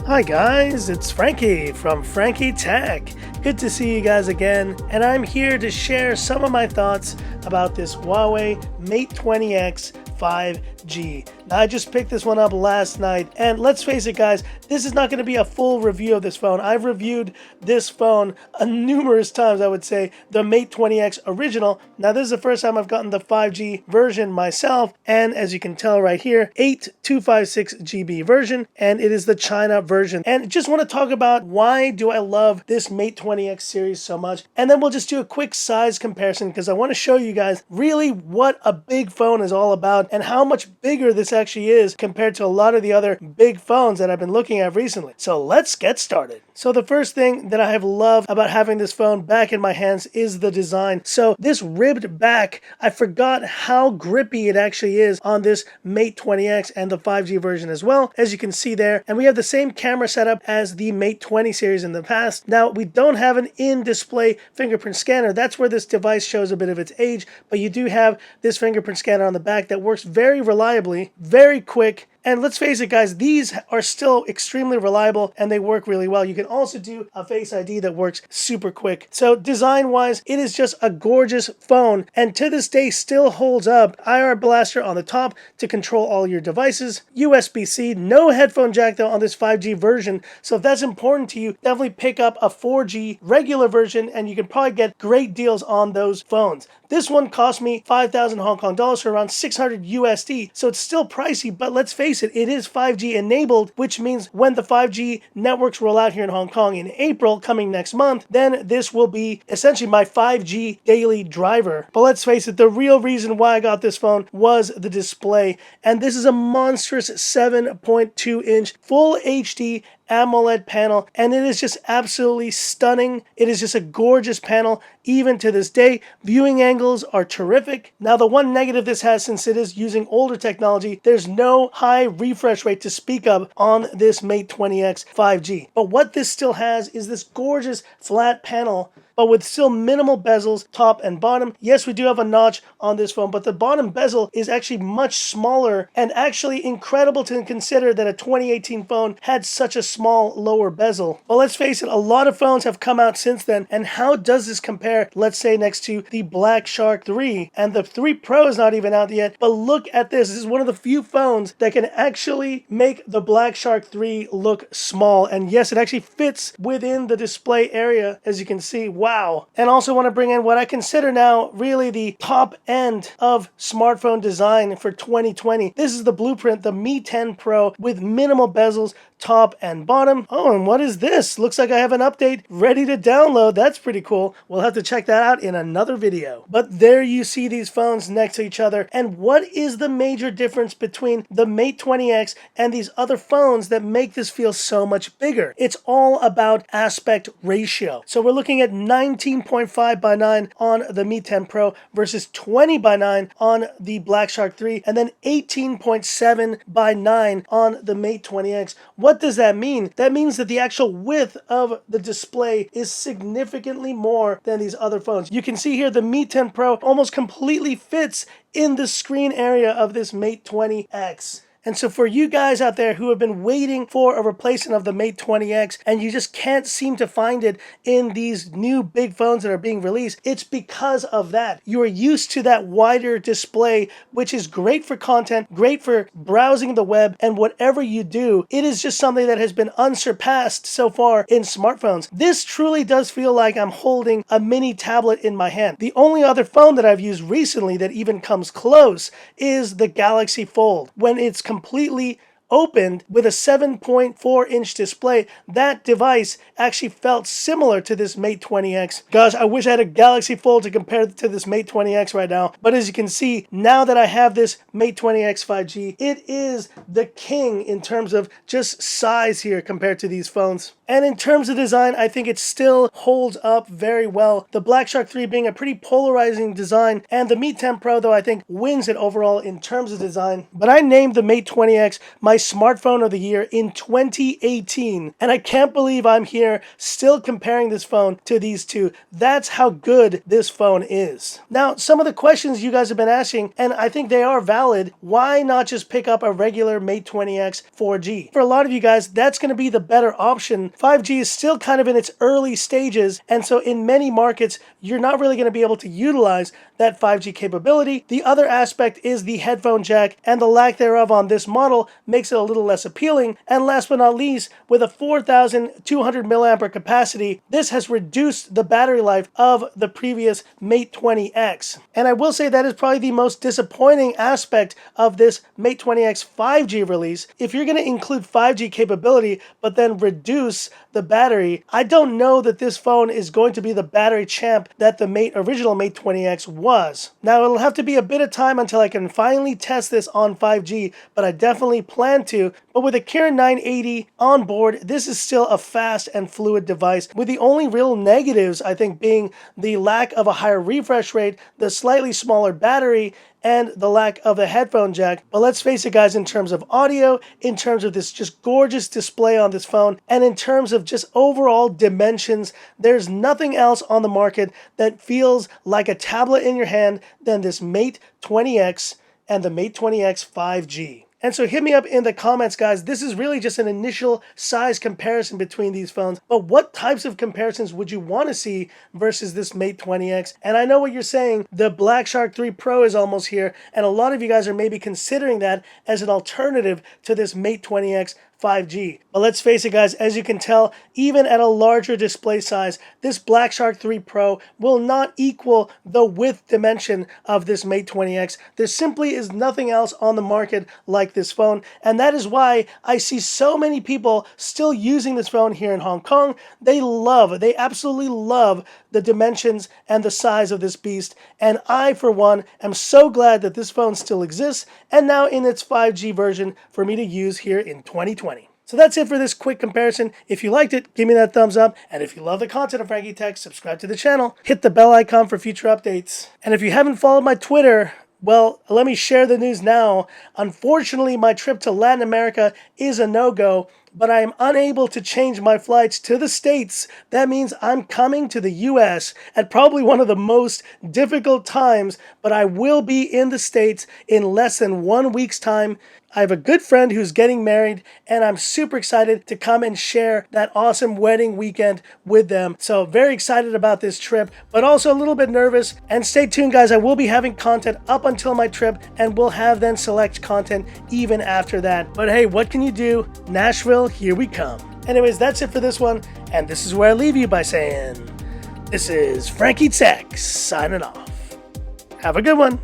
Hi guys, it's Frankie from Frankie Tech. Good to see you guys again, and I'm here to share some of my thoughts about this Huawei Mate 20X 5G. Now, I just picked this one up last night, and let's face it guys, this is not going to be a full review of this phone. I've reviewed this phone numerous times, I would say, the Mate 20X original. Now, this is the first time I've gotten the 5G version myself, and as you can tell right here, 8256 GB version, and it is the China version. And just want to talk about why do I love this Mate 20X series so much, and then we'll just do a quick size comparison because I want to show you guys really what a big phone is all about and how much bigger this actually is compared to a lot of the other big phones that I've been looking at recently. So let's get started. So the first thing that I have loved about having this phone back in my hands is the design. So this ribbed back, I forgot how grippy it actually is on this Mate 20X and the 5G version as well, as you can see there. And we have the same camera setup as the Mate 20 series in the past. Now, we don't have an in-display fingerprint scanner. That's where this device shows a bit of its age, but you do have this fingerprint scanner on the back that works very reliably, very quick. And let's face it guys, these are still extremely reliable and they work really well. You can also do a Face ID that works super quick. So design wise, it is just a gorgeous phone and to this day still holds up. IR blaster on the top to control all your devices. USB-C, no headphone jack though on this 5G version. So if that's important to you, definitely pick up a 4G regular version and you can probably get great deals on those phones. This one cost me 5,000 Hong Kong dollars for around 600 USD. So it's still pricey, but let's face it, it is 5G enabled, which means when the 5G networks roll out here in Hong Kong in April, coming next month, then this will be essentially my 5G daily driver. But let's face it, the real reason why I got this phone was the display. And this is a monstrous 7.2-inch full HD AMOLED panel, and it is just absolutely stunning. It is just a gorgeous panel even to this day. Viewing angles are terrific. Now, the one negative this has, since it is using older technology, there's no high refresh rate to speak of on this Mate 20X 5G. But what this still has is this gorgeous flat panel, but with still minimal bezels, top and bottom. Yes, we do have a notch on this phone, but the bottom bezel is actually much smaller and actually incredible to consider that a 2018 phone had such a small lower bezel. Well, let's face it, a lot of phones have come out since then, and how does this compare, let's say, next to the Black Shark 3? And the 3 Pro is not even out yet, but look at this. This is one of the few phones that can actually make the Black Shark 3 look small. And yes, it actually fits within the display area, as you can see. Wow. And also want to bring in what I consider now really the top end of smartphone design for 2020. This is the blueprint, the Mi 10 Pro with minimal bezels, top and bottom. Oh, and what is this? Looks like I have an update ready to download. That's pretty cool. We'll have to check that out in another video. But there you see these phones next to each other. And what is the major difference between the Mate 20X and these other phones that make this feel so much bigger? It's all about aspect ratio. So we're looking at 19.5 by 9 on the Mi 10 Pro versus 20 by 9 on the Black Shark 3, and then 18.7 by 9 on the Mate 20X. What does that mean? That means that the actual width of the display is significantly more than these other phones. You can see here the Mi 10 Pro almost completely fits in the screen area of this Mate 20X. And so for you guys out there who have been waiting for a replacement of the Mate 20X and you just can't seem to find it in these new big phones that are being released, it's because of that. You are used to that wider display, which is great for content, great for browsing the web, and whatever you do, it is just something that has been unsurpassed so far in smartphones. This truly does feel like I'm holding a mini tablet in my hand. The only other phone that I've used recently that even comes close is the Galaxy Fold. When it's completely opened with a 7.4-inch display, that device actually felt similar to this Mate 20X. Gosh, I wish I had a Galaxy Fold to compare to this Mate 20X right now. But as you can see, now that I have this Mate 20X 5G, it is the king in terms of just size here compared to these phones. And in terms of design, I think it still holds up very well. The Black Shark 3 being a pretty polarizing design, and the Mate 10 Pro, though, I think wins it overall in terms of design. But I named the Mate 20X my smartphone of the year in 2018, and I can't believe I'm here still comparing this phone to these two. That's how good this phone is. Now, some of the questions you guys have been asking, and I think they are valid, why not just pick up a regular Mate 20X 4G? For a lot of you guys, that's going to be the better option. 5G is still kind of in its early stages, and so in many markets, you're not really going to be able to utilize that 5G capability. The other aspect is the headphone jack, and the lack thereof on this model makes it a little less appealing. And last but not least, with a 4,200 milliampere capacity, this has reduced the battery life of the previous Mate 20X. And I will say that is probably the most disappointing aspect of this Mate 20X 5G release. If you're going to include 5G capability, but then reduce the battery, I don't know that this phone is going to be the battery champ that the original Mate 20X was. Now, it'll have to be a bit of time until I can finally test this on 5G, but I definitely plan to. But with a Kirin 980 on board, this is still a fast and fluid device, with the only real negatives, I think, being the lack of a higher refresh rate, the slightly smaller battery, and the lack of a headphone jack. But let's face it, guys, in terms of audio, in terms of this just gorgeous display on this phone, and in terms of just overall dimensions, there's nothing else on the market that feels like a tablet in your hand than this Mate 20X and the Mate 20X 5G. And so hit me up in the comments, guys. This is really just an initial size comparison between these phones. But what types of comparisons would you want to see versus this Mate 20X? And I know what you're saying. The Black Shark 3 Pro is almost here. And a lot of you guys are maybe considering that as an alternative to this Mate 20X 5G. But let's face it, guys, as you can tell, even at a larger display size, this Black Shark 3 Pro will not equal the width dimension of this Mate 20X. There simply is nothing else on the market like this phone, and that is why I see so many people still using this phone here in Hong Kong. They absolutely love the dimensions and the size of this beast, and I, for one, am so glad that this phone still exists, and now in its 5G version for me to use here in 2020. So that's it for this quick comparison. If you liked it, give me that thumbs up. And if you love the content of Frankie Tech, subscribe to the channel. Hit the bell icon for future updates. And if you haven't followed my Twitter, well, let me share the news now. Unfortunately, my trip to Latin America is a no-go, but I am unable to change my flights to the States. That means I'm coming to the US at probably one of the most difficult times, but I will be in the States in less than 1 week's time. I have a good friend who's getting married, and I'm super excited to come and share that awesome wedding weekend with them. So very excited about this trip, but also a little bit nervous. And stay tuned, guys. I will be having content up until my trip, and we'll have then select content even after that. But hey, what can you do? Nashville, here we come. Anyways, that's it for this one, and this is where I leave you by saying, this is Frankie Tech signing off. Have a good one.